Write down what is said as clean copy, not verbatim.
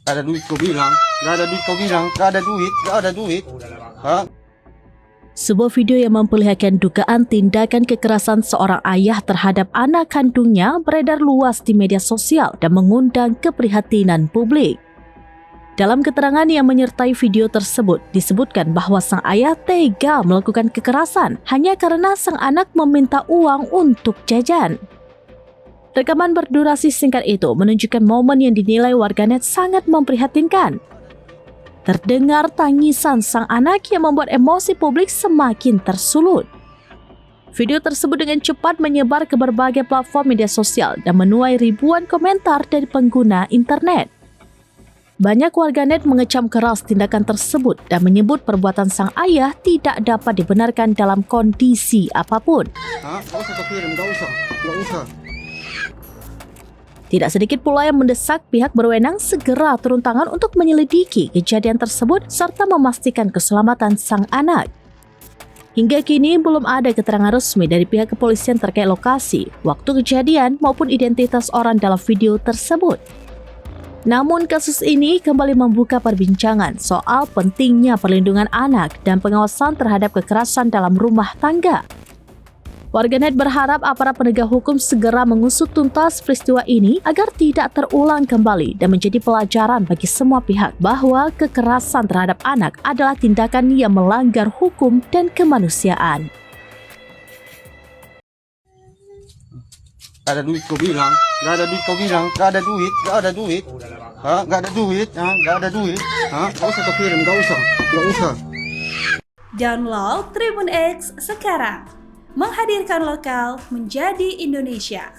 Gak ada duit kau bilang, gak ada duit kau bilang, gak ada duit, gak ada duit. Hah? Sebuah video yang memperlihatkan dugaan tindakan kekerasan seorang ayah terhadap anak kandungnya beredar luas di media sosial dan mengundang keprihatinan publik. Dalam keterangan yang menyertai video tersebut, disebutkan bahwa sang ayah tega melakukan kekerasan hanya karena sang anak meminta uang untuk jajan. Rekaman berdurasi singkat itu menunjukkan momen yang dinilai warganet sangat memprihatinkan. Terdengar tangisan sang anak yang membuat emosi publik semakin tersulut. Video tersebut dengan cepat menyebar ke berbagai platform media sosial dan menuai ribuan komentar dari pengguna internet. Banyak warganet mengecam keras tindakan tersebut dan menyebut perbuatan sang ayah tidak dapat dibenarkan dalam kondisi apapun. Gak usah kau kirim, gak usah. Tidak sedikit pula yang mendesak pihak berwenang segera turun tangan untuk menyelidiki kejadian tersebut serta memastikan keselamatan sang anak. Hingga kini belum ada keterangan resmi dari pihak kepolisian terkait lokasi, waktu kejadian maupun identitas orang dalam video tersebut. Namun kasus ini kembali membuka perbincangan soal pentingnya perlindungan anak dan pengawasan terhadap kekerasan dalam rumah tangga. Warganet berharap aparat penegak hukum segera mengusut tuntas peristiwa ini agar tidak terulang kembali dan menjadi pelajaran bagi semua pihak bahwa kekerasan terhadap anak adalah tindakan yang melanggar hukum dan kemanusiaan. Gak ada duit kau bilang, gak ada duit kau bilang, gak ada duit, gak ada duit. Hah? Gak ada duit, gak ada duit. Gak usah kau kirim, gak usah. Download Tribun X sekarang. Menghadirkan lokal menjadi Indonesia.